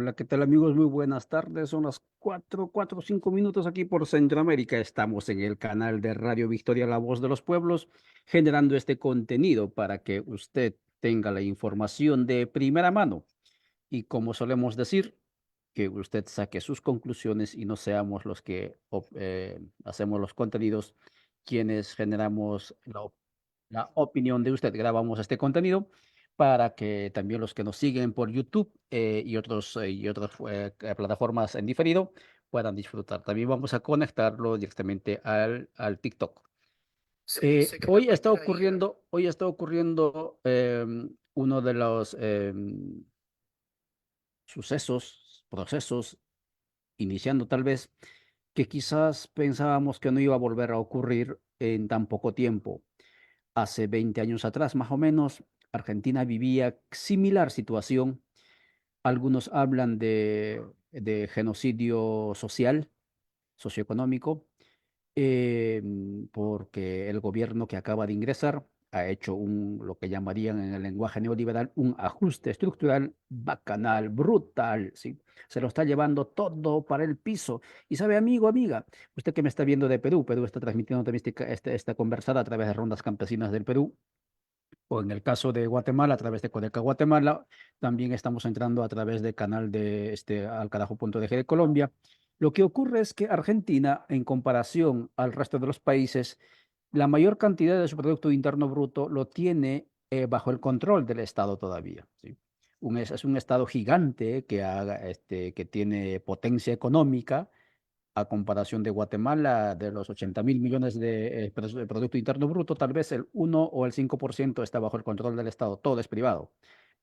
Hola, ¿qué tal amigos? Muy buenas tardes. Son las 4:05 aquí por Centroamérica. Estamos en el canal de Radio Victoria, La Voz de los Pueblos, generando este contenido para que usted tenga la información de primera mano. Y como solemos decir, que usted saque sus conclusiones y no seamos los que hacemos los contenidos, quienes generamos la opinión de usted. Grabamos este contenido para que también los que nos siguen por YouTube y otras plataformas en diferido puedan disfrutar. También vamos a conectarlo directamente al TikTok. Hoy está ocurriendo uno de los sucesos, procesos, iniciando tal vez, que quizás pensábamos que no iba a volver a ocurrir en tan poco tiempo. Hace 20 años atrás, más o menos, Argentina vivía similar situación. Algunos hablan de genocidio social, socioeconómico, porque el gobierno que acaba de ingresar ha hecho lo que llamarían en el lenguaje neoliberal un ajuste estructural bacanal, brutal, ¿sí? Se lo está llevando todo para el piso. Y sabe, amigo, amiga, usted que me está viendo de Perú, Perú está transmitiendo también esta conversada a través de Rondas Campesinas del Perú, o en el caso de Guatemala, a través de Codeca Guatemala, también estamos entrando a través del canal de alcarajo.dg de Colombia. Lo que ocurre es que Argentina, en comparación al resto de los países, la mayor cantidad de su Producto Interno Bruto lo tiene bajo el control del Estado todavía, ¿sí? Es un Estado gigante que tiene potencia económica a comparación de Guatemala, de los 80.000 millones de Producto Interno Bruto, tal vez el 1 o el 5% está bajo el control del Estado, todo es privado.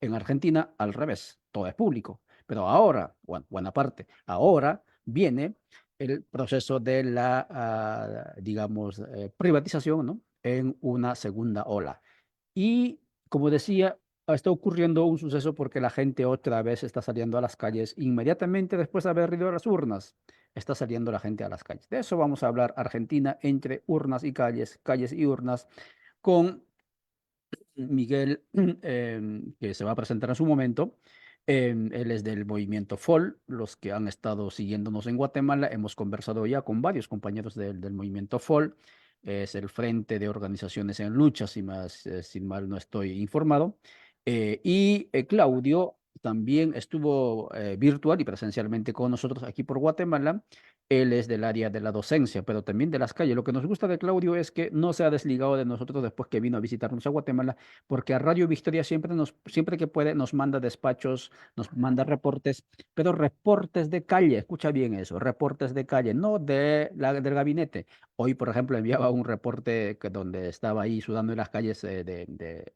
En Argentina, al revés, todo es público. Pero ahora, bueno, buena parte, ahora viene el proceso de digamos, privatización, ¿no? En una segunda ola. Y como decía, está ocurriendo un suceso porque la gente otra vez está saliendo a las calles inmediatamente después de haber ido a las urnas. Está saliendo la gente a las calles. De eso vamos a hablar, Argentina entre urnas y calles, calles y urnas, con Miguel, que se va a presentar en su momento. Él es del movimiento FOL. Los que han estado siguiéndonos en Guatemala, hemos conversado ya con varios compañeros del movimiento FOL. Es el Frente de Organizaciones en Lucha, si mal no estoy informado. Claudio también estuvo virtual y presencialmente con nosotros aquí por Guatemala. Él es del área de la docencia, pero también de las calles. Lo que nos gusta de Claudio es que no se ha desligado de nosotros después que vino a visitarnos a Guatemala, porque a Radio Victoria siempre que puede, nos manda despachos, nos manda reportes, pero reportes de calle, escucha bien eso, reportes de calle, no del gabinete. Hoy, por ejemplo, enviaba un reporte donde estaba ahí sudando en las calles de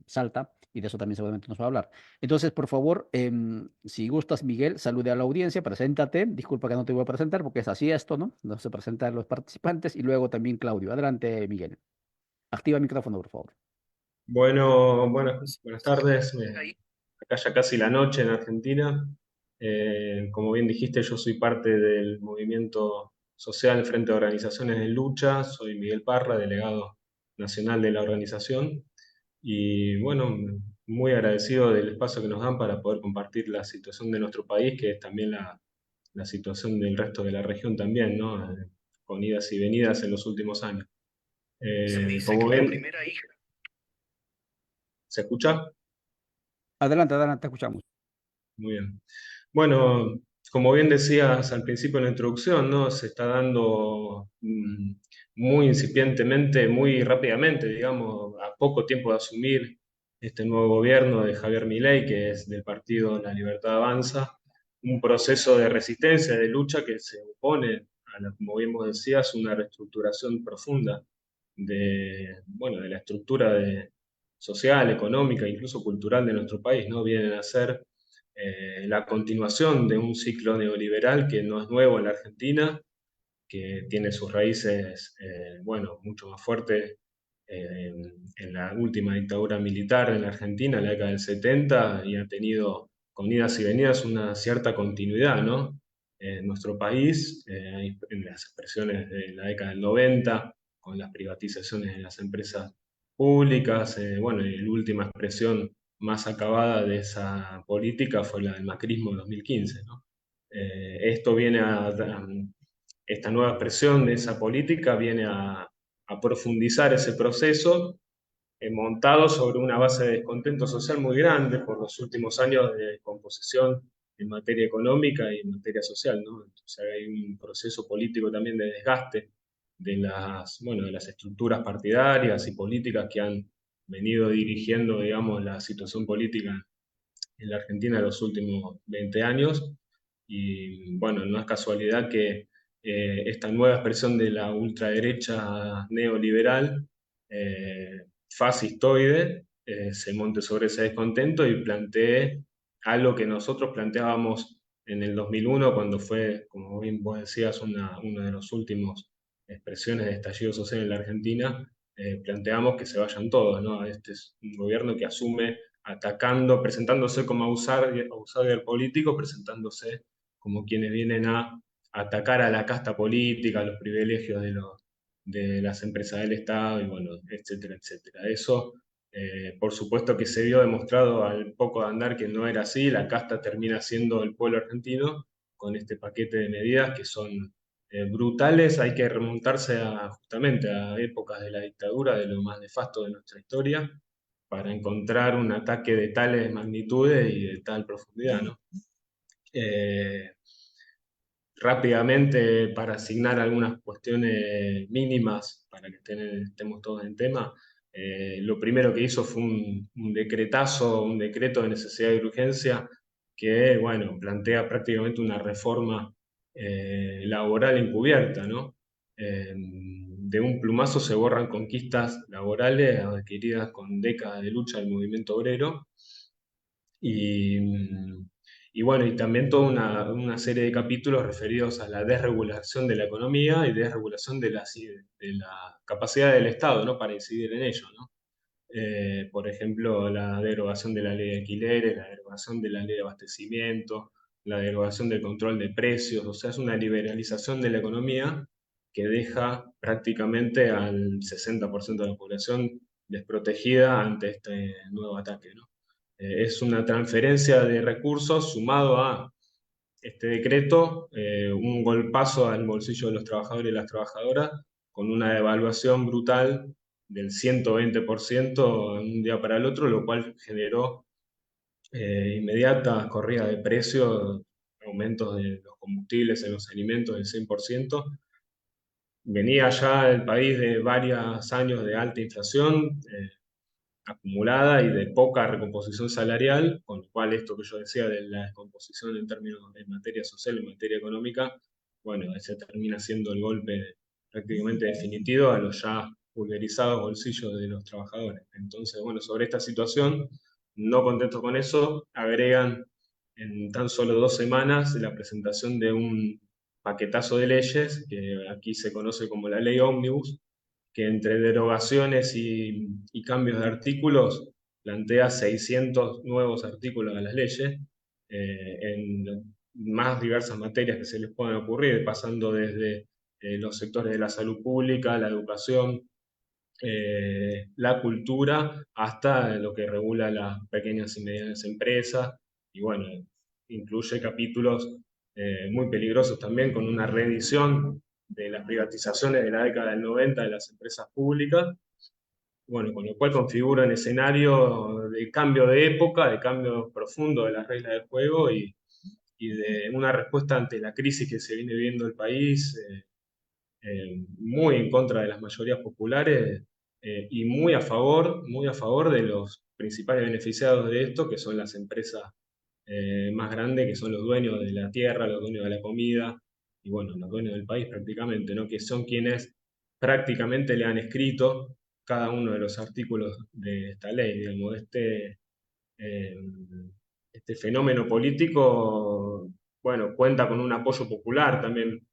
Salta, y de eso también seguramente nos va a hablar. Entonces, por favor, si gustas, Miguel, salude a la audiencia, preséntate. Disculpa que no te voy a presentar porque es así esto, ¿no? No se presentan los participantes y luego también Claudio. Adelante, Miguel. Activa el micrófono, por favor. Bueno, buenas tardes. Acá ya casi la noche en Argentina. Como bien dijiste, yo soy parte del movimiento social Frente a Organizaciones de Lucha. Soy Miguel Parra, delegado nacional de la organización. Y bueno, muy agradecido del espacio que nos dan para poder compartir la situación de nuestro país, que es también la situación del resto de la región también, ¿no? Con idas y venidas en los últimos años. Como ven, ¿se escucha? Adelante, adelante, te escuchamos. Muy bien. Bueno, como bien decías al principio en la introducción, ¿no? Se está dando muy incipientemente, muy rápidamente, digamos, a poco tiempo de asumir este nuevo gobierno de Javier Milei, que es del partido La Libertad Avanza, un proceso de resistencia, de lucha que se opone a, como bien vos decías, una reestructuración profunda de la estructura social, económica, incluso cultural de nuestro país, ¿no? Vienen a ser la continuación de un ciclo neoliberal que no es nuevo en la Argentina, que tiene sus raíces, mucho más fuertes en la última dictadura militar en la Argentina, en la década del 70, y ha tenido con idas y venidas una cierta continuidad, ¿no? En nuestro país, en las expresiones de la década del 90, con las privatizaciones de las empresas públicas, y la última expresión más acabada de esa política fue la del macrismo en 2015, ¿no? Esto viene esta nueva expresión de esa política viene a profundizar ese proceso montado sobre una base de descontento social muy grande por los últimos años de composición en materia económica y en materia social, ¿no? Entonces hay un proceso político también de desgaste de bueno, de las estructuras partidarias y políticas que han venido dirigiendo, digamos, la situación política en la Argentina en los últimos 20 años. Y bueno, no es casualidad que esta nueva expresión de la ultraderecha neoliberal, fascistoide, se monte sobre ese descontento y plantee algo que nosotros planteábamos en el 2001, cuando fue, como bien vos decías, una de las últimas expresiones de estallido social en la Argentina. Planteamos que se vayan todos, ¿no? Este es un gobierno que asume atacando, presentándose como outsider político, presentándose como quienes vienen a atacar a la casta política, a los privilegios de las empresas del Estado, y bueno, etcétera, etcétera. Eso, por supuesto que se vio demostrado al poco de andar que no era así, la casta termina siendo el pueblo argentino, con este paquete de medidas que son brutales. Hay que remontarse justamente a épocas de la dictadura, de lo más nefasto de nuestra historia, para encontrar un ataque de tales magnitudes y de tal profundidad, ¿no? Eh, Rápidamente, para asignar algunas cuestiones mínimas, para que estemos todos en tema, lo primero que hizo fue un decretazo, un decreto de necesidad y urgencia que, bueno, plantea prácticamente una reforma laboral encubierta, ¿no? De un plumazo se borran conquistas laborales adquiridas con décadas de lucha del movimiento obrero y, y bueno, y también toda una serie de capítulos referidos a la desregulación de la economía y desregulación de la capacidad del Estado, ¿no? Para incidir en ello, ¿no? Por ejemplo, la derogación de la ley de alquileres, la derogación de la ley de abastecimiento, la derogación del control de precios, o sea, es una liberalización de la economía que deja prácticamente al 60% de la población desprotegida ante este nuevo ataque, ¿no? Es una transferencia de recursos sumado a este decreto, un golpazo al bolsillo de los trabajadores y las trabajadoras, con una devaluación brutal del 120% de un día para el otro, lo cual generó inmediata corrida de precios, aumentos de los combustibles en los alimentos del 100%. Venía ya el país de varios años de alta inflación, acumulada y de poca recomposición salarial, con lo cual esto que yo decía de la descomposición en términos de materia social y materia económica, bueno, ese termina siendo el golpe prácticamente definitivo a los ya pulverizados bolsillos de los trabajadores. Entonces, bueno, sobre esta situación, no contentos con eso, agregan en tan solo 2 semanas la presentación de un paquetazo de leyes, que aquí se conoce como la ley Ómnibus, que entre derogaciones y cambios de artículos plantea 600 nuevos artículos a las leyes en más diversas materias que se les puedan ocurrir, pasando desde los sectores de la salud pública, la educación, la cultura, hasta lo que regula las pequeñas y medianas empresas. Y bueno, incluye capítulos muy peligrosos también, con una reedición de las privatizaciones de la década del 90 de las empresas públicas. Bueno, con lo cual configura un escenario de cambio de época, de cambio profundo de las reglas del juego y de una respuesta ante la crisis que se viene viviendo el país, muy en contra de las mayorías populares y muy a favor de los principales beneficiados de esto, que son las empresas más grandes, que son los dueños de la tierra, los dueños de la comida y bueno, los dueños del país prácticamente, ¿no? Que son quienes prácticamente le han escrito cada uno de los artículos de esta ley, digamos, eh, este fenómeno político, bueno, cuenta con un apoyo popular también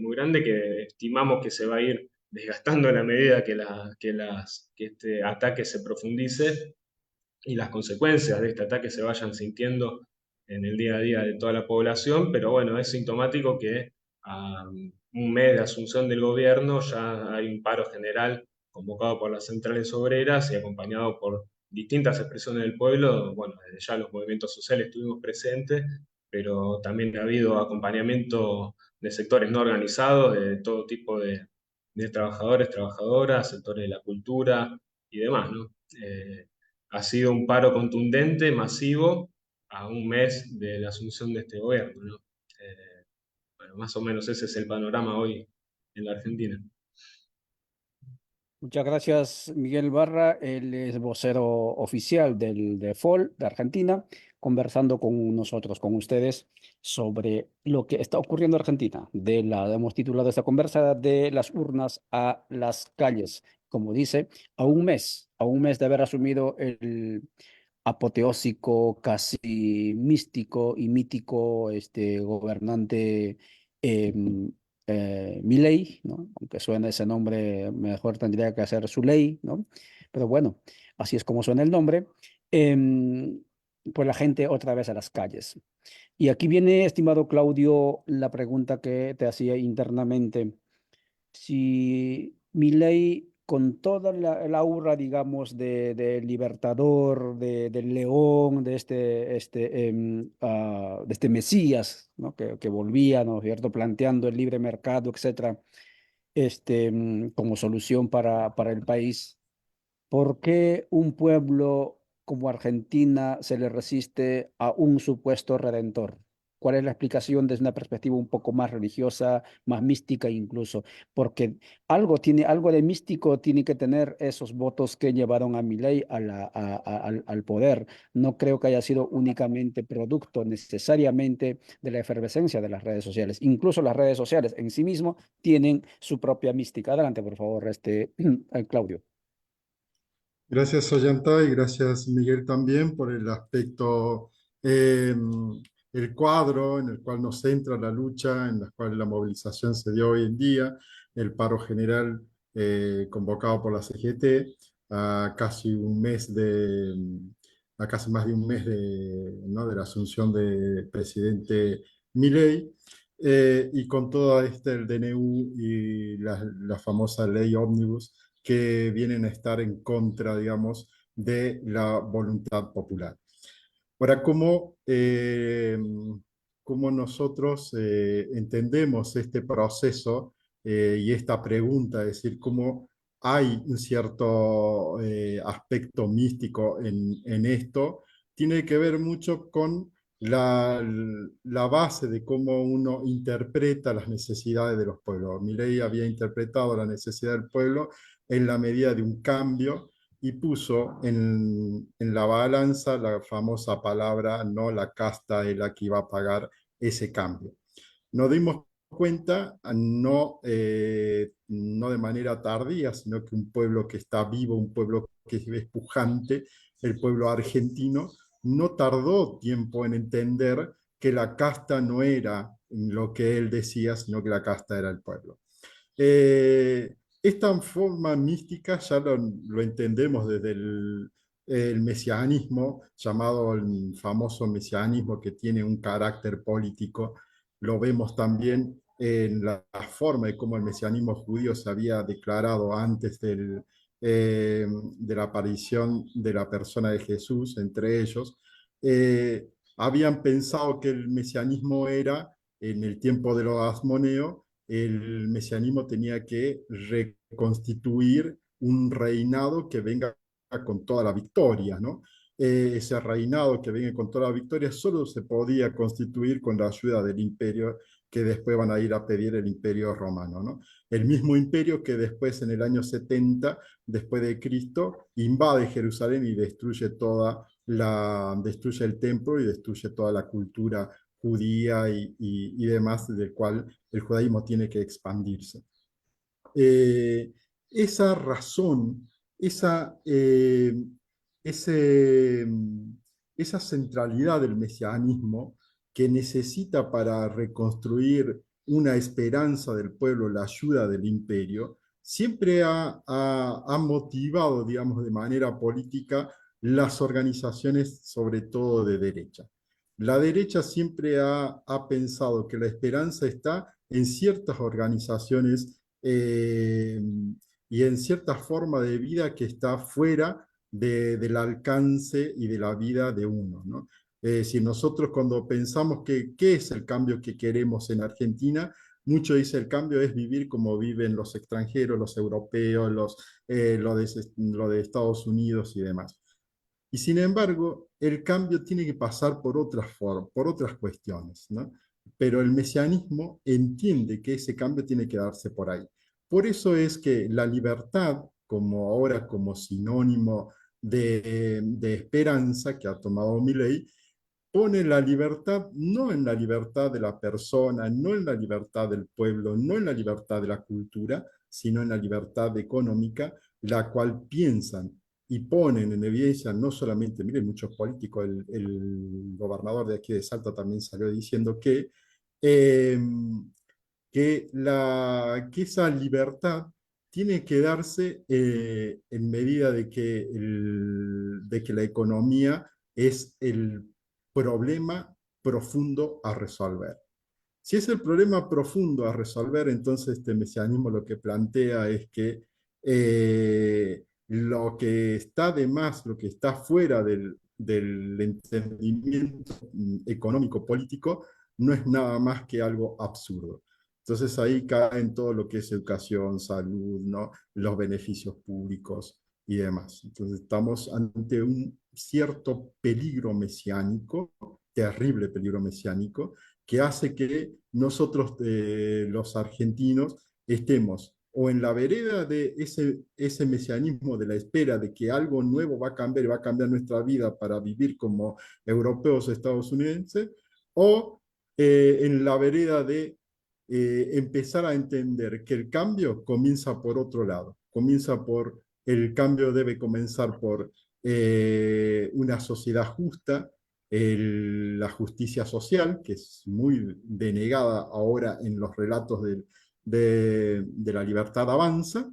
muy grande, que estimamos que se va a ir desgastando en la medida que este ataque se profundice y las consecuencias de este ataque se vayan sintiendo en el día a día de toda la población, pero bueno, es sintomático que a un mes de asunción del gobierno ya hay un paro general convocado por las centrales obreras y acompañado por distintas expresiones del pueblo, bueno, desde ya los movimientos sociales estuvimos presentes, pero también ha habido acompañamiento de sectores no organizados, de todo tipo de trabajadores, trabajadoras, sectores de la cultura y demás, ¿no? Ha sido un paro contundente, masivo, a un mes de la asunción de este gobierno, ¿no? Bueno, más o menos ese es el panorama hoy en la Argentina. Muchas gracias, Miguel Barra. Él es vocero oficial de FOL de Argentina, conversando con nosotros, con ustedes, sobre lo que está ocurriendo en Argentina. Hemos titulado esta conversa de las urnas a las calles. Como dice, a un mes de haber asumido el apoteósico, casi místico y mítico gobernante Milei, ¿no? Aunque suene ese nombre, mejor tendría que ser su ley, ¿no? Pero bueno, así es como suena el nombre. Em, pues la gente otra vez a las calles. Y aquí viene, estimado Claudio, la pregunta que te hacía internamente. Si Milei, con toda el aura, digamos, de libertador, del león, de este Mesías, ¿no? Que volvía, ¿no es cierto?, planteando el libre mercado, etcétera, como solución para el país. ¿Por qué un pueblo como Argentina se le resiste a un supuesto redentor? ¿Cuál es la explicación desde una perspectiva un poco más religiosa, más mística incluso? Porque algo de místico tiene que tener esos votos que llevaron a Milei al poder. No creo que haya sido únicamente producto necesariamente de la efervescencia de las redes sociales. Incluso las redes sociales en sí mismo tienen su propia mística. Adelante, por favor, Claudio. Gracias, Ollanta, y gracias, Miguel, también por el aspecto, eh, el cuadro en el cual nos centra la lucha, en la cual la movilización se dio hoy en día, el paro general convocado por la CGT, a casi un mes a casi más de un mes ¿no?, de la asunción del presidente Milei, y con todo el DNU y la famosa ley ómnibus que vienen a estar en contra, digamos, de la voluntad popular. Ahora, cómo nosotros entendemos este proceso y esta pregunta, es decir, cómo hay un cierto aspecto místico en esto, tiene que ver mucho con la, la base de cómo uno interpreta las necesidades de los pueblos. Milei había interpretado la necesidad del pueblo en la medida de un cambio y puso en la balanza la famosa palabra, no, la casta es la que iba a pagar ese cambio. Nos dimos cuenta, no de manera tardía, sino que un pueblo que está vivo, un pueblo que es pujante, el pueblo argentino, no tardó tiempo en entender que la casta no era lo que él decía, sino que la casta era el pueblo. Esta forma mística ya lo entendemos desde el mesianismo, llamado el famoso mesianismo, que tiene un carácter político. Lo vemos también en la forma de cómo el mesianismo judío se había declarado antes de la aparición de la persona de Jesús entre ellos. Habían pensado que el mesianismo era, en el tiempo de los asmoneos, el mesianismo tenía que reconstituir un reinado que venga con toda la victoria, ¿no? Ese reinado que venga con toda la victoria solo se podía constituir con la ayuda del imperio que después van a ir a pedir el imperio romano, ¿no? El mismo imperio que después en el año 70 después de Cristo invade Jerusalén y destruye el templo y destruye toda la cultura judía y demás, del cual el judaísmo tiene que expandirse. Esa razón, ese, esa centralidad del mesianismo que necesita para reconstruir una esperanza del pueblo, la ayuda del imperio, siempre ha motivado, digamos, de manera política las organizaciones, sobre todo de derecha. La derecha siempre ha pensado que la esperanza está en ciertas organizaciones y en cierta forma de vida que está fuera del alcance y de la vida de uno, ¿no? Si nosotros cuando pensamos que qué es el cambio que queremos en Argentina, mucho dice el cambio es vivir como viven los extranjeros, los europeos, lo de Estados Unidos y demás. Y sin embargo, el cambio tiene que pasar por otras formas, por otras cuestiones, ¿no? Pero el mesianismo entiende que ese cambio tiene que darse por ahí. Por eso es que la libertad, como ahora como sinónimo de esperanza que ha tomado Milei, pone la libertad no en la libertad de la persona, no en la libertad del pueblo, no en la libertad de la cultura, sino en la libertad económica, la cual piensan y ponen en evidencia no solamente, miren, muchos políticos, el gobernador de aquí de Salta también salió diciendo eh, que esa libertad tiene que darse en medida de que la economía es el problema profundo a resolver. Si es el problema profundo a resolver, entonces este mesianismo lo que plantea es que lo que está de más, lo que está fuera del entendimiento económico político, no es nada más que algo absurdo. Entonces ahí cae en todo lo que es educación, salud, ¿no? Los beneficios públicos y demás. Entonces estamos ante un cierto peligro mesiánico, terrible peligro mesiánico, que hace que nosotros, los argentinos, estemos o en la vereda de ese mesianismo de la espera de que algo nuevo va a cambiar y va a cambiar nuestra vida para vivir como europeos estadounidenses, o en la vereda de empezar a entender que el cambio comienza por otro lado, el cambio debe comenzar por una sociedad justa, la justicia social, que es muy denegada ahora en los relatos de la libertad avanza,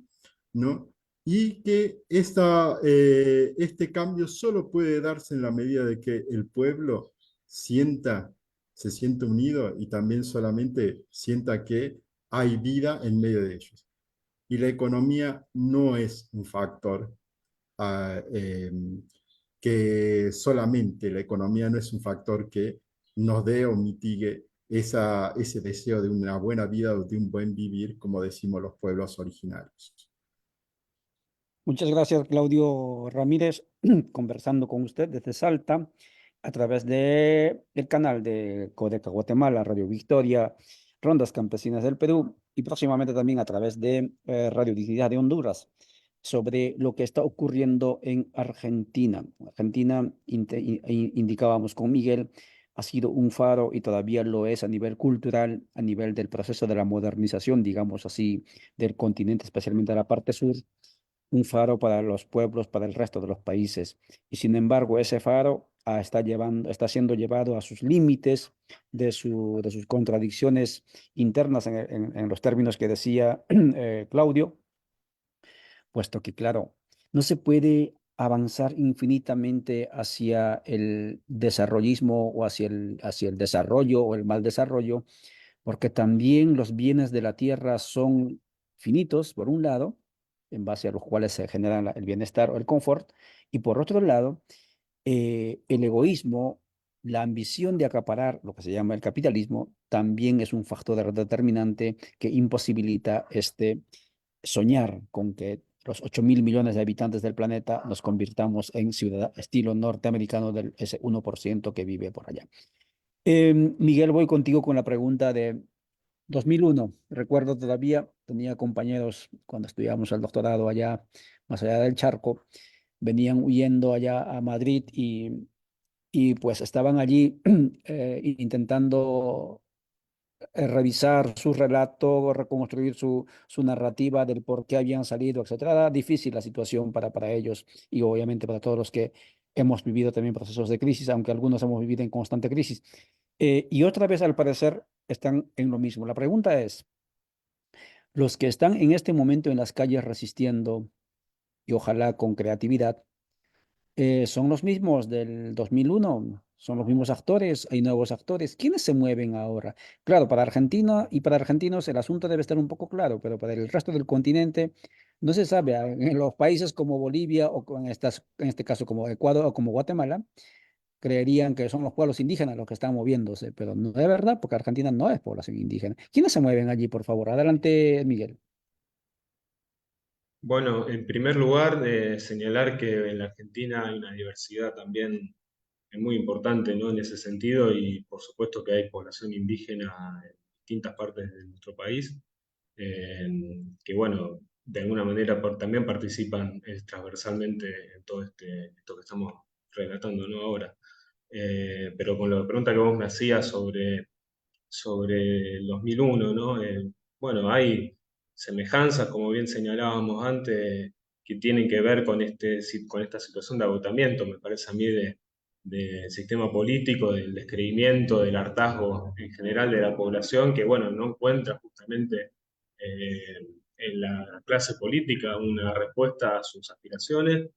¿no? Y que este cambio solo puede darse en la medida de que el pueblo sienta, se sienta unido y también solamente sienta que hay vida en medio de ellos. Y la economía no es un factor uh, eh, solamente la economía no es un factor que nos dé o mitigue ese deseo de una buena vida o de un buen vivir, como decimos los pueblos originarios. Muchas gracias, Claudio Ramírez, conversando con usted desde Salta a través del canal de Codeca Guatemala, Radio Victoria, Rondas Campesinas del Perú y próximamente también a través de Radio Dignidad de Honduras sobre lo que está ocurriendo en Argentina. Argentina, indicábamos con Miguel, ha sido un faro y todavía lo es a nivel cultural, a nivel del proceso de la modernización, digamos así, del continente, especialmente de la parte sur, un faro para los pueblos, para el resto de los países. Y sin embargo, ese faro está siendo llevado a sus límites de sus contradicciones internas en los términos que decía Claudio, puesto que, claro, no se puede avanzar infinitamente hacia el desarrollismo o hacia el desarrollo o el mal desarrollo, porque también los bienes de la tierra son finitos, por un lado, en base a los cuales se genera el bienestar o el confort, y por otro lado, el egoísmo, la ambición de acaparar, lo que se llama el capitalismo, también es un factor determinante que imposibilita soñar con que los 8.000 millones de habitantes del planeta nos convirtamos en ciudad estilo norteamericano del ese 1% que vive por allá. Miguel, voy contigo con la pregunta de 2001. Recuerdo todavía, tenía compañeros cuando estudiábamos el doctorado allá, más allá del charco, venían huyendo allá a Madrid y pues estaban allí intentando revisar su relato, reconstruir su narrativa del por qué habían salido, etcétera. Era difícil la situación para ellos y obviamente para todos los que hemos vivido también procesos de crisis, aunque algunos hemos vivido en constante crisis. Y otra vez, al parecer, están en lo mismo. La pregunta es, los que están en este momento en las calles resistiendo, y ojalá con creatividad, ¿son los mismos del 2001? Son los mismos actores, hay nuevos actores. ¿Quiénes se mueven ahora? Claro, para Argentina y para argentinos el asunto debe estar un poco claro, pero para el resto del continente no se sabe. En los países como Bolivia o en este caso como Ecuador o como Guatemala, creerían que son los pueblos indígenas los que están moviéndose, pero no es verdad, porque Argentina no es población indígena. ¿Quiénes se mueven allí, por favor? Adelante, Miguel. Bueno, en primer lugar, señalar que en la Argentina hay una diversidad también muy importante, ¿no? En ese sentido, y por supuesto que hay población indígena en distintas partes de nuestro país, eh, que bueno, de alguna manera también participan transversalmente en todo esto que estamos relatando, ¿no? Ahora. Pero con la pregunta que vos me hacías sobre el 2001, ¿no? Bueno, hay semejanzas, como bien señalábamos antes, que tienen que ver con, con esta situación de agotamiento, me parece a mí, del sistema político, del descreimiento, del hartazgo en general de la población, que, bueno, no encuentra justamente en la clase política una respuesta a sus aspiraciones.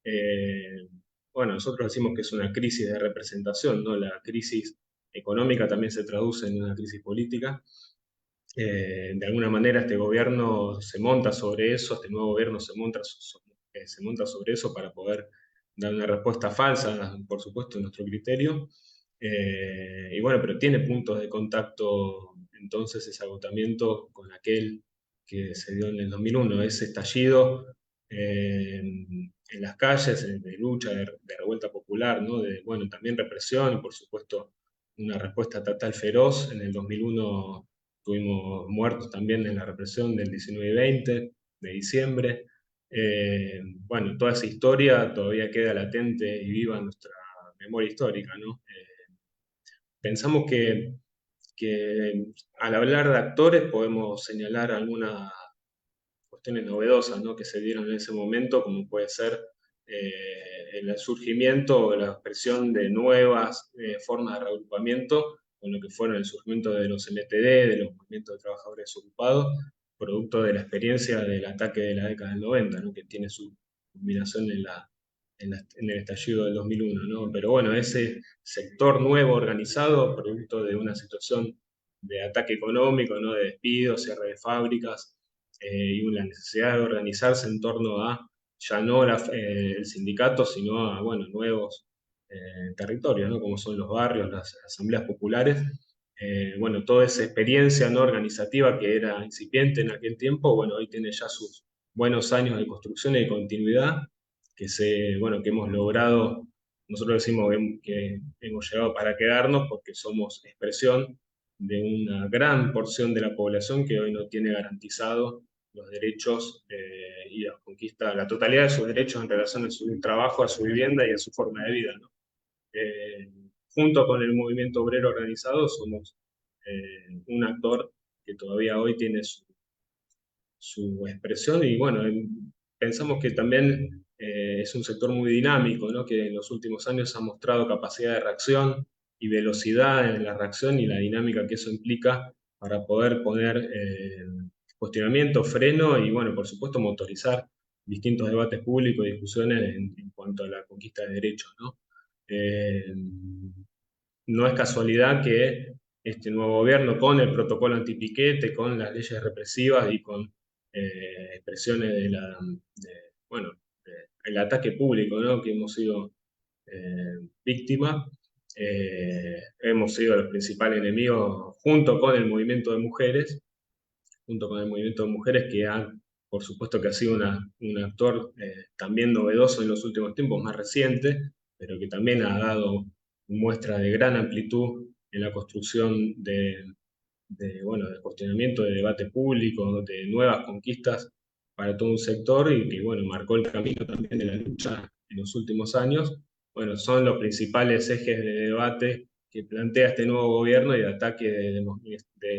Eh, bueno, nosotros decimos que es una crisis de representación, ¿no? La crisis económica también se traduce en una crisis política. De alguna manera este gobierno se monta sobre eso, este nuevo gobierno se monta sobre eso para poder dar una respuesta falsa, por supuesto, en nuestro criterio. Y bueno, pero tiene puntos de contacto entonces ese agotamiento con aquel que se dio en el 2001, ese estallido en las calles, de lucha, de revuelta popular, ¿no? De, bueno, también represión y por supuesto una respuesta estatal feroz. En el 2001 tuvimos muertos también en la represión del 19 y 20 de diciembre. Bueno, toda esa historia todavía queda latente y viva en nuestra memoria histórica, ¿no? Pensamos que al hablar de actores podemos señalar algunas cuestiones novedosas, ¿no? Que se dieron en ese momento, como puede ser el surgimiento o la expresión de nuevas formas de reagrupamiento, con lo que fueron el surgimiento de los MTD, de los movimientos de trabajadores ocupados, producto de la experiencia del ataque de la década del 90, ¿no? Que tiene su culminación en el estallido del 2001, ¿no? Pero bueno, ese sector nuevo organizado, producto de una situación de ataque económico, ¿no? De despidos, cierre de fábricas, y la necesidad de organizarse en torno a ya no el sindicato, sino a bueno, nuevos territorios, ¿no? Como son los barrios, las asambleas populares. Bueno, toda esa experiencia no organizativa que era incipiente en aquel tiempo, bueno, hoy tiene ya sus buenos años de construcción y de continuidad, bueno, que hemos logrado. Nosotros decimos que hemos llegado para quedarnos porque somos expresión de una gran porción de la población que hoy no tiene garantizado los derechos y la conquista, la totalidad de sus derechos en relación a su trabajo, a su vivienda y a su forma de vida, ¿no? Junto con el movimiento obrero organizado somos un actor que todavía hoy tiene su expresión y bueno, pensamos que también es un sector muy dinámico, ¿no? Que en los últimos años ha mostrado capacidad de reacción y velocidad en la reacción y la dinámica que eso implica para poder poner cuestionamiento, freno y bueno, por supuesto motorizar distintos debates públicos y discusiones en cuanto a la conquista de derechos, ¿no? Eh, no es casualidad que este nuevo gobierno, con el protocolo antipiquete, con las leyes represivas y con expresiones bueno, el ataque público, ¿no? Que hemos sido víctimas, hemos sido los principales enemigos junto con el movimiento de mujeres, que han, por supuesto que ha sido un actor también novedoso en los últimos tiempos, más reciente, pero que también ha dado muestra de gran amplitud en la construcción bueno, de cuestionamiento, de debate público, de nuevas conquistas para todo un sector y que, bueno, marcó el camino también de la lucha en los últimos años. Bueno, son los principales ejes de debate que plantea este nuevo gobierno y de ataque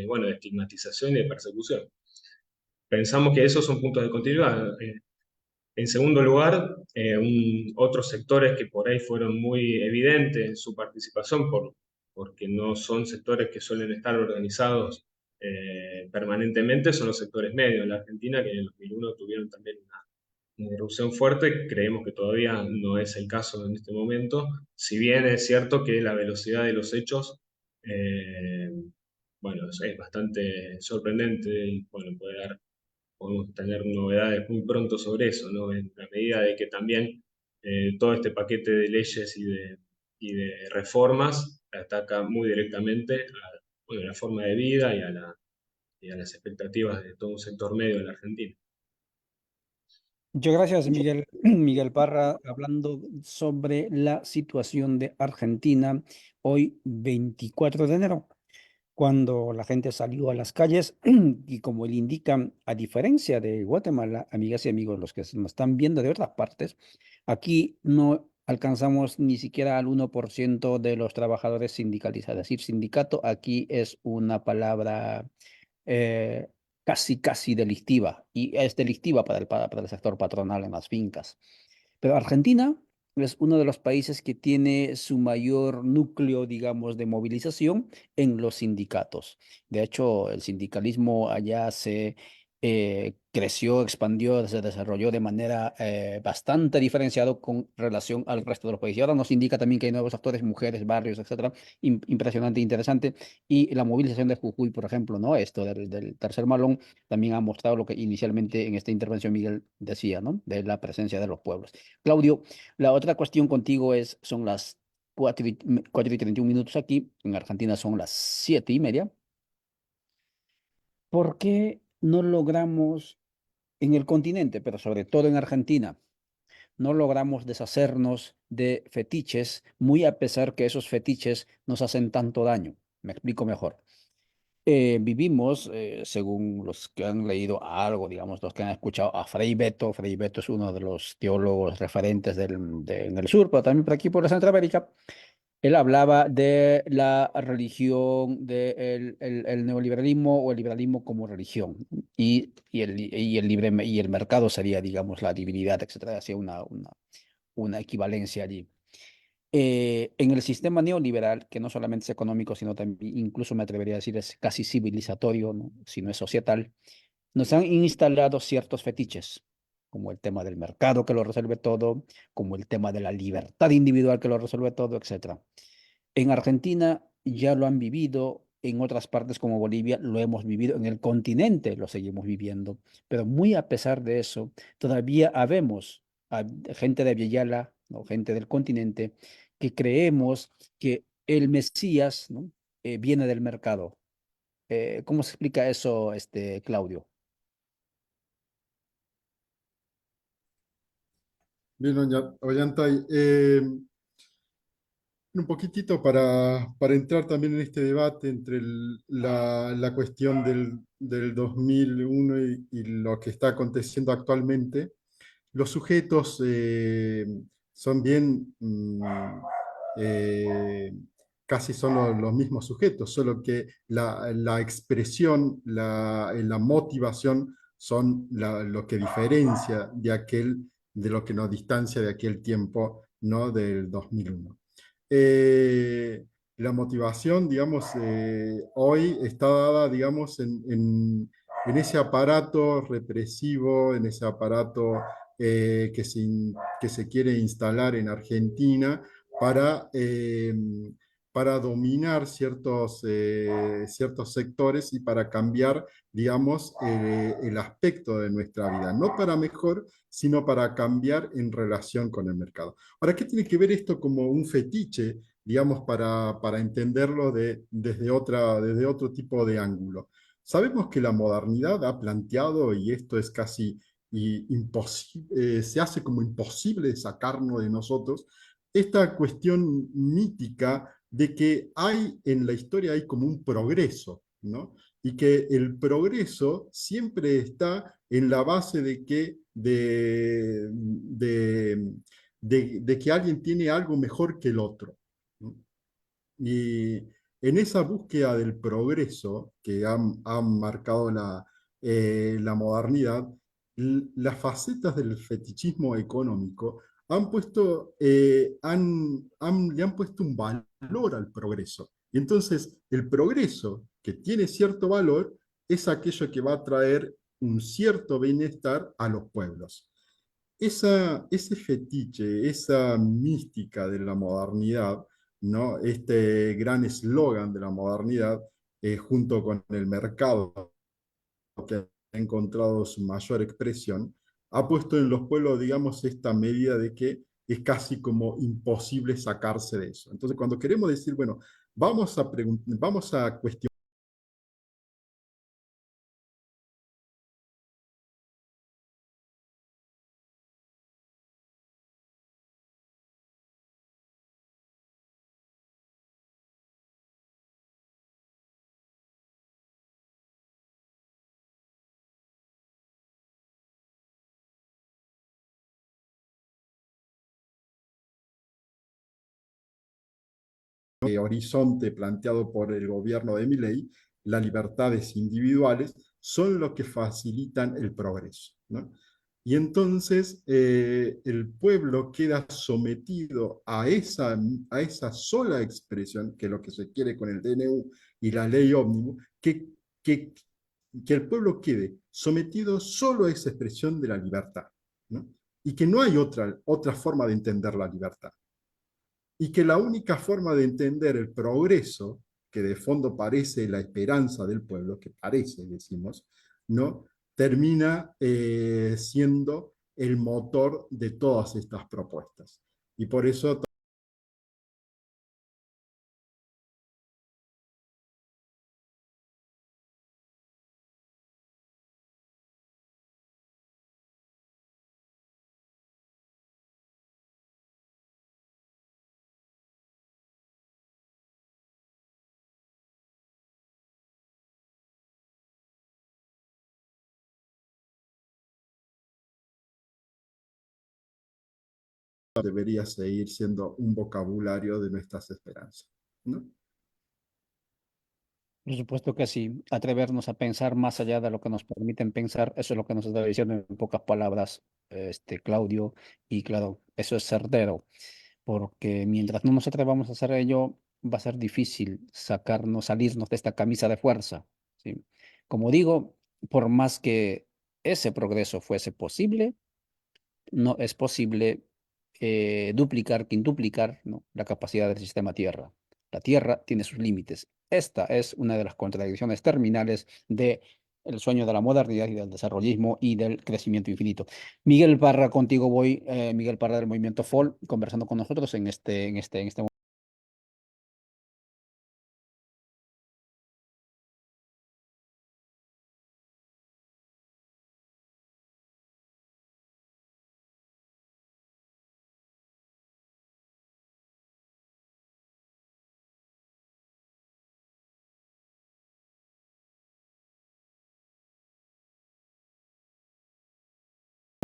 bueno, de estigmatización y de persecución. Pensamos que esos son puntos de continuidad. En segundo lugar, otros sectores que por ahí fueron muy evidentes en su participación, porque no son sectores que suelen estar organizados permanentemente, son los sectores medios en la Argentina, que en el 2001 tuvieron también una irrupción fuerte, creemos que todavía no es el caso en este momento, si bien es cierto que la velocidad de los hechos, eh, bueno, es bastante sorprendente y bueno, podemos tener novedades muy pronto sobre eso, ¿no? En la medida de que también todo este paquete de leyes y de reformas ataca muy directamente a, bueno, la forma de vida y a las expectativas de todo un sector medio de la Argentina. Muchas gracias, Miguel, Miguel Parra, hablando sobre la situación de Argentina hoy, 24 de enero, cuando la gente salió a las calles y como él indica, a diferencia de Guatemala, amigas y amigos, los que nos están viendo de otras partes, aquí no alcanzamos ni siquiera al 1% de los trabajadores sindicalizados. Es decir, sindicato aquí es una palabra eh, casi delictiva, y es delictiva para el sector patronal en las fincas. Pero Argentina es uno de los países que tiene su mayor núcleo, digamos, de movilización en los sindicatos. De hecho, el sindicalismo allá se creció, expandió, se desarrolló de manera bastante diferenciada con relación al resto de los países. Y ahora nos indica también que hay nuevos actores, mujeres, barrios, etcétera. Impresionante, interesante. Y la movilización de Jujuy, por ejemplo, ¿no? Esto del tercer malón también ha mostrado lo que inicialmente en esta intervención Miguel decía, ¿no? De la presencia de los pueblos. Claudio, la otra cuestión contigo son las 4:31 aquí, en Argentina son las 7:30. ¿Por qué no logramos en el continente, pero sobre todo en Argentina, no logramos deshacernos de fetiches, muy a pesar que esos fetiches nos hacen tanto daño? Me explico mejor. Vivimos, según los que han leído algo, digamos, los que han escuchado a Frei Beto. Frei Beto es uno de los teólogos referentes en el sur, pero también por aquí, por Centroamérica. Él hablaba de la religión, del neoliberalismo o el liberalismo como religión. Y el mercado sería, digamos, la divinidad, etcétera. Hacía una equivalencia allí. En el sistema neoliberal, que no solamente es económico, sino también, incluso me atrevería a decir, es casi civilizatorio, ¿no? Si no es societal, nos han instalado ciertos fetiches, como el tema del mercado que lo resuelve todo, como el tema de la libertad individual que lo resuelve todo, etcétera. En Argentina ya lo han vivido, en otras partes como Bolivia lo hemos vivido, en el continente lo seguimos viviendo, pero muy a pesar de eso, todavía habemos gente de Villayala, ¿no? Gente del continente, que creemos que el Mesías, ¿no? Viene del mercado. ¿Cómo se explica eso, Claudio? Bien, Ollantay, un poquitito para entrar también en este debate entre la cuestión del 2001 y lo que está aconteciendo actualmente. Los sujetos son bien, eh, casi son los mismos sujetos, solo que la expresión, la motivación son lo que diferencia de lo que nos distancia de aquel tiempo, ¿no? Del 2001. La motivación, digamos, hoy está dada, digamos, en ese aparato represivo, en ese aparato que se quiere instalar en Argentina para, para dominar ciertos sectores y para cambiar, digamos, el aspecto de nuestra vida, no para mejor, sino para cambiar en relación con el mercado. Ahora, ¿qué tiene que ver esto como un fetiche, digamos, para entenderlo desde otro tipo de ángulo? Sabemos que la modernidad ha planteado, y esto es casi se hace como imposible de sacarnos de nosotros, esta cuestión mítica de que hay en la historia hay como un progreso, ¿no? Y que el progreso siempre está en la base de que alguien tiene algo mejor que el otro, ¿no? Y en esa búsqueda del progreso que han marcado la modernidad, las facetas del fetichismo económico le han puesto un valor al progreso. Y entonces el progreso que tiene cierto valor es aquello que va a traer un cierto bienestar a los pueblos. ese fetiche, esa mística de la modernidad, ¿no? Este gran eslogan de la modernidad, junto con el mercado que ha encontrado su mayor expresión, ha puesto en los pueblos, digamos, esta medida de que es casi como imposible sacarse de eso. Entonces, cuando queremos decir, bueno, vamos a cuestionar el horizonte planteado por el gobierno de Milei, las libertades individuales son lo que facilitan el progreso, ¿no? Y entonces el pueblo queda sometido a esa sola expresión, que es lo que se quiere con el DNU y la ley ómnibus, que, que el pueblo quede sometido solo a esa expresión de la libertad, ¿no? Y que no hay otra forma de entender la libertad. Y que la única forma de entender el progreso, que de fondo parece la esperanza del pueblo, que parece, decimos, ¿no? Termina siendo el motor de todas estas propuestas. Y por eso debería seguir siendo un vocabulario de nuestras esperanzas, ¿no? Por supuesto que sí, atrevernos a pensar más allá de lo que nos permiten pensar, eso es lo que nos está diciendo en pocas palabras, Claudio, y claro, eso es certero, porque mientras no nos atrevamos a hacer ello, va a ser difícil salirnos de esta camisa de fuerza, ¿sí? Como digo, por más que ese progreso fuese posible, no es posible duplicar, quintuplicar, ¿no?, la capacidad del sistema Tierra. La Tierra tiene sus límites. Esta es una de las contradicciones terminales de el sueño de la modernidad y del desarrollismo y del crecimiento infinito. Miguel Parra, contigo voy, Miguel Parra del Movimiento FOL, conversando con nosotros en este momento.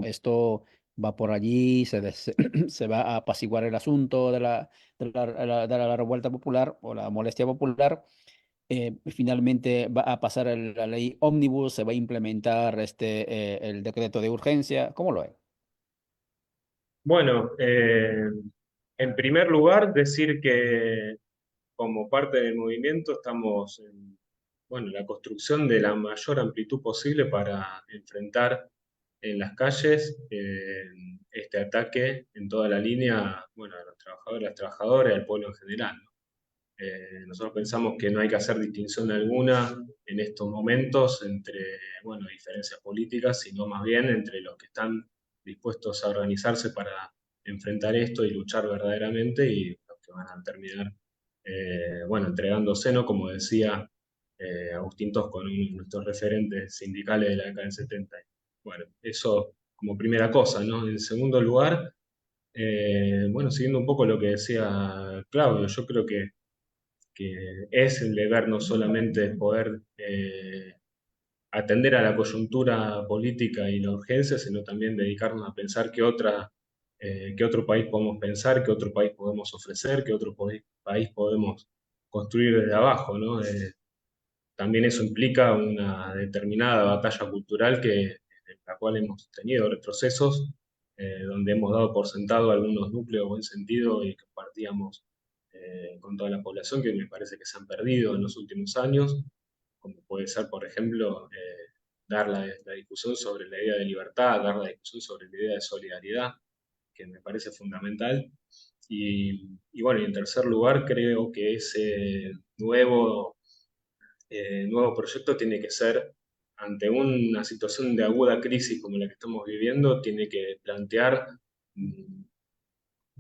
Esto va por allí, se va a apaciguar el asunto de la revuelta popular o la molestia popular. Finalmente va a pasar la ley ómnibus, se va a implementar el decreto de urgencia. ¿Cómo lo es? Bueno, en primer lugar, decir que como parte del movimiento estamos en, bueno, la construcción de la mayor amplitud posible para enfrentar en las calles este ataque en toda la línea, bueno, a los trabajadores, a las trabajadoras, al pueblo en general, ¿no? Nosotros pensamos que no hay que hacer distinción alguna en estos momentos entre, bueno, diferencias políticas, sino más bien entre los que están dispuestos a organizarse para enfrentar esto y luchar verdaderamente y los que van a terminar, bueno, entregándose, ¿no? Como decía Agustín Tosco, ¿no?, uno de nuestros referentes sindicales de la década del 70. Bueno, eso como primera cosa, ¿no? En segundo lugar, bueno, siguiendo un poco lo que decía Claudio, yo creo que es el deber no solamente poder atender a la coyuntura política y la urgencia, sino también dedicarnos a pensar qué otro país podemos pensar, qué otro país podemos ofrecer, qué otro país podemos construir desde abajo, ¿no? También eso implica una determinada batalla cultural en la cual hemos tenido retrocesos, donde hemos dado por sentado algunos núcleos de buen sentido y que compartíamos con toda la población, que me parece que se han perdido en los últimos años, como puede ser, por ejemplo, dar la discusión sobre la idea de libertad, dar la discusión sobre la idea de solidaridad, que me parece fundamental. Y bueno, y en tercer lugar, creo que ese nuevo proyecto tiene que ser, ante una situación de aguda crisis como la que estamos viviendo, tiene que plantear mm,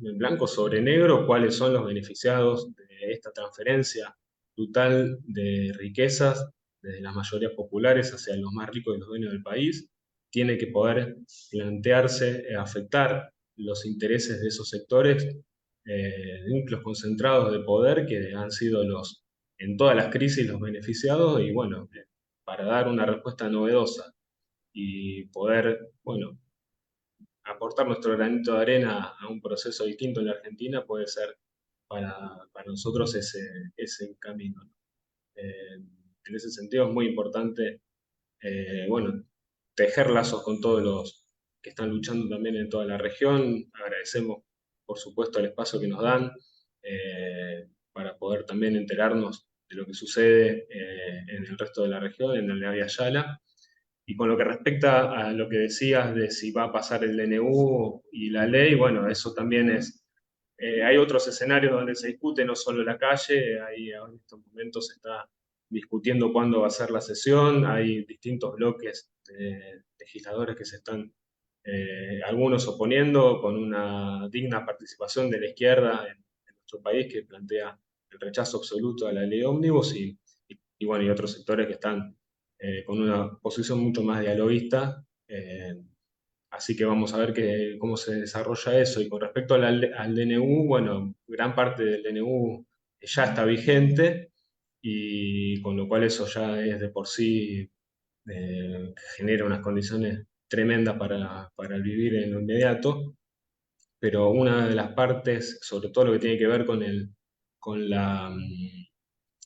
en blanco sobre negro cuáles son los beneficiados de esta transferencia brutal de riquezas desde las mayorías populares hacia los más ricos y los dueños del país. Tiene que poder plantearse, afectar los intereses de esos sectores, núcleos concentrados de poder que han sido en todas las crisis los beneficiados y bueno, para dar una respuesta novedosa y poder, bueno, aportar nuestro granito de arena a un proceso distinto en la Argentina puede ser para nosotros ese camino, ¿no? En ese sentido es muy importante, bueno, tejer lazos con todos los que están luchando también en toda la región. Agradecemos, por supuesto, el espacio que nos dan para poder también enterarnos de lo que sucede en el resto de la región, en el Navia Yala. Y con lo que respecta a lo que decías de si va a pasar el DNU y la ley, bueno, eso también hay otros escenarios donde se discute, no solo la calle, ahí en estos momentos se está discutiendo cuándo va a ser la sesión, hay distintos bloques de legisladores que se están, algunos oponiendo con una digna participación de la izquierda en nuestro país que plantea el rechazo absoluto a la ley ómnibus y bueno, y otros sectores que están con una posición mucho más dialoguista. Así que vamos a ver cómo se desarrolla eso. Y con respecto al DNU, bueno, gran parte del DNU ya está vigente y con lo cual eso ya es de por sí, genera unas condiciones tremendas para el vivir en lo inmediato. Pero una de las partes, sobre todo lo que tiene que ver con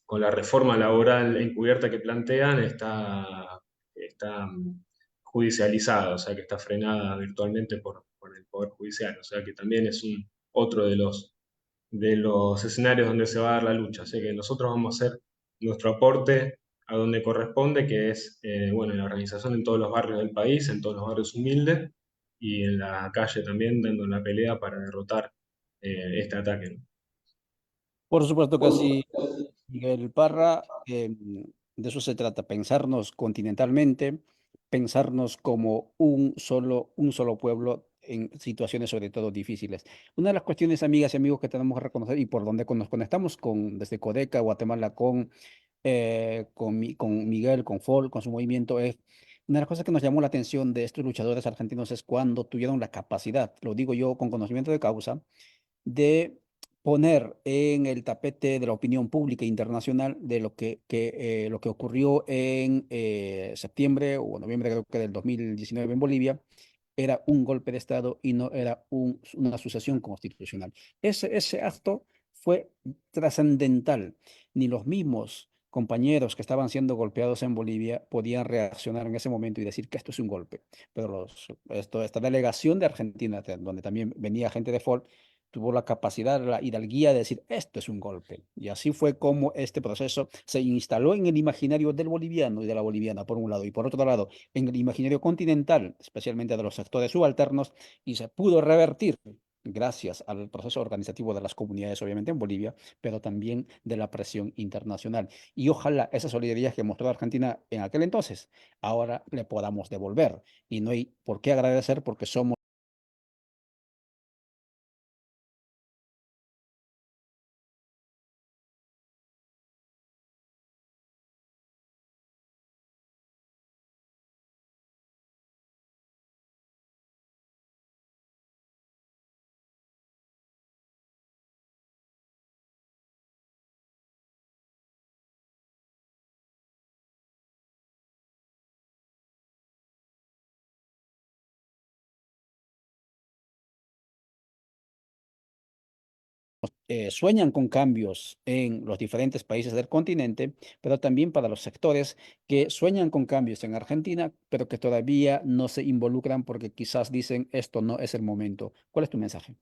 con la reforma laboral encubierta que plantean está judicializada, o sea que está frenada virtualmente por el Poder Judicial, o sea que también es otro de los escenarios donde se va a dar la lucha. Así que nosotros vamos a hacer nuestro aporte a donde corresponde, que es bueno, en la organización en todos los barrios del país, en todos los barrios humildes y en la calle también dando la pelea para derrotar este ataque, ¿no? Por supuesto que sí, Miguel Parra, de eso se trata, pensarnos continentalmente, pensarnos como un solo pueblo en situaciones sobre todo difíciles. Una de las cuestiones, amigas y amigos, que tenemos que reconocer y por donde nos conectamos desde Codeca, Guatemala, con Miguel, con Fol, con su movimiento, es una de las cosas que nos llamó la atención de estos luchadores argentinos es cuando tuvieron la capacidad, lo digo yo con conocimiento de causa, de poner en el tapete de la opinión pública internacional de lo que ocurrió en septiembre o noviembre, creo que del 2019 en Bolivia, era un golpe de Estado y no era una sucesión constitucional. Ese acto fue trascendental. Ni los mismos compañeros que estaban siendo golpeados en Bolivia podían reaccionar en ese momento y decir que esto es un golpe. Pero esta delegación de Argentina, donde también venía gente de FOL, tuvo la capacidad, la hidalguía de decir, esto es un golpe. Y así fue como este proceso se instaló en el imaginario del boliviano y de la boliviana, por un lado, y por otro lado, en el imaginario continental, especialmente de los sectores subalternos, y se pudo revertir gracias al proceso organizativo de las comunidades, obviamente en Bolivia, pero también de la presión internacional. Y ojalá esa solidaridad que mostró Argentina en aquel entonces, ahora le podamos devolver. Y no hay por qué agradecer porque somos sueñan con cambios en los diferentes países del continente, pero también para los sectores que sueñan con cambios en Argentina, pero que todavía no se involucran porque quizás dicen esto no es el momento. ¿Cuál es tu mensaje?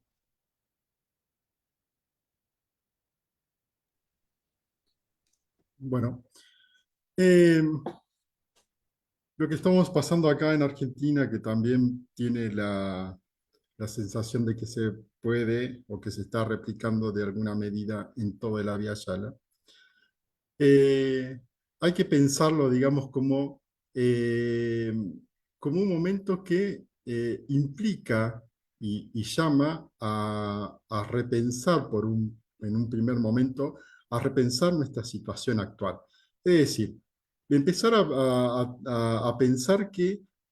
Bueno, eh, Lo que estamos pasando acá en Argentina, que también tiene la sensación de que se puede o que se está replicando de alguna medida en toda la Vía Yala. Eh, Hay que pensarlo, digamos, eh, como un momento que implica y llama a repensar en un primer momento, a repensar nuestra situación actual. Es decir, empezar a pensar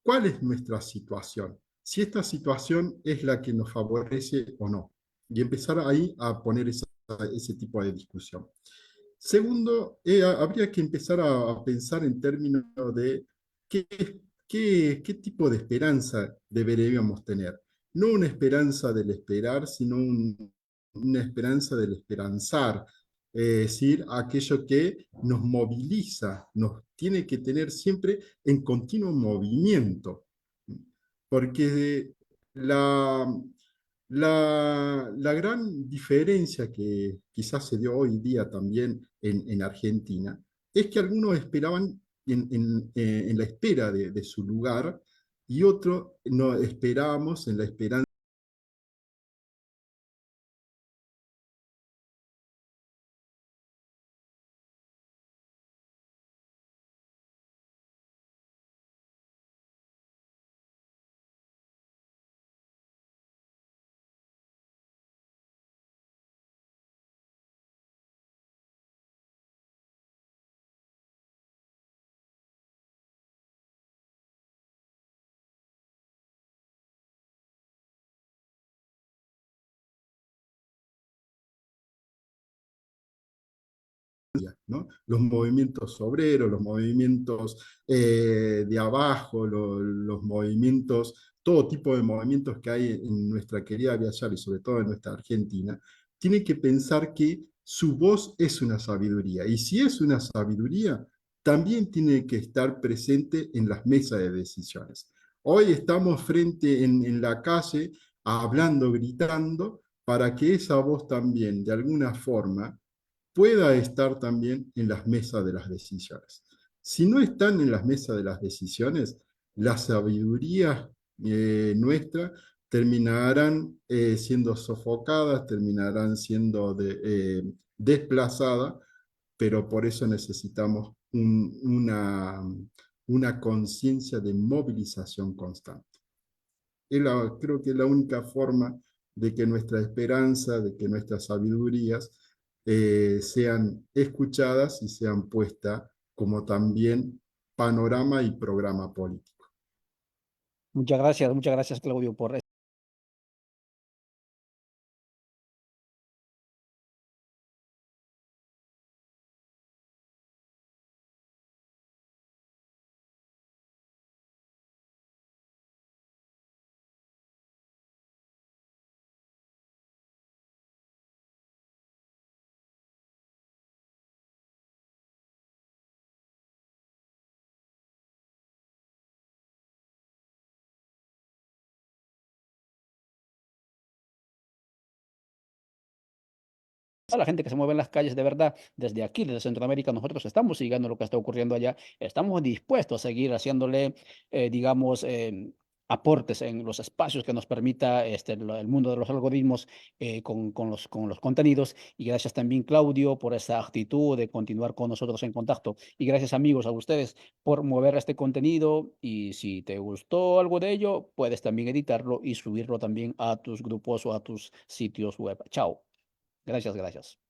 cuál es nuestra situación, si esta situación es la que nos favorece o no, y empezar ahí a poner ese tipo de discusión. Segundo, habría que empezar a pensar en términos de qué, qué tipo de esperanza deberíamos tener. No una esperanza del esperar, sino una esperanza del esperanzar. Es decir, aquello que nos moviliza, nos tiene que tener siempre en continuo movimiento. Porque la, la gran diferencia que quizás se dio hoy día también en Argentina es que algunos esperaban en la espera de su lugar y otros no esperábamos en la esperanza ¿no? Los movimientos obreros, los movimientos de abajo, los movimientos, todo tipo de movimientos que hay en nuestra querida Via Yala y sobre todo en nuestra Argentina, tienen que pensar que su voz es una sabiduría. Y si es una sabiduría, también tiene que estar presente en las mesas de decisiones. Hoy estamos frente en la calle, hablando, gritando, para que esa voz también, de alguna forma, pueda estar también en las mesas de las decisiones. Si no están en las mesas de las decisiones, las sabidurías nuestras terminarán siendo sofocadas, terminarán siendo desplazadas, pero por eso necesitamos una conciencia de movilización constante. Creo que es la única forma de que nuestra esperanza, de que nuestras sabidurías sean escuchadas y sean puestas como también panorama y programa político. Muchas gracias, Claudio, por a la gente que se mueve en las calles, de verdad, desde aquí, desde Centroamérica, nosotros estamos siguiendo lo que está ocurriendo allá, estamos dispuestos a seguir haciéndole, digamos, aportes en los espacios que nos permita el mundo de los algoritmos con los contenidos. Y gracias también, Claudio, por esa actitud de continuar con nosotros en contacto. Y gracias, amigos, a ustedes por mover este contenido. Y si te gustó algo de ello, puedes también editarlo y subirlo también a tus grupos o a tus sitios web. Chao. Gracias, gracias.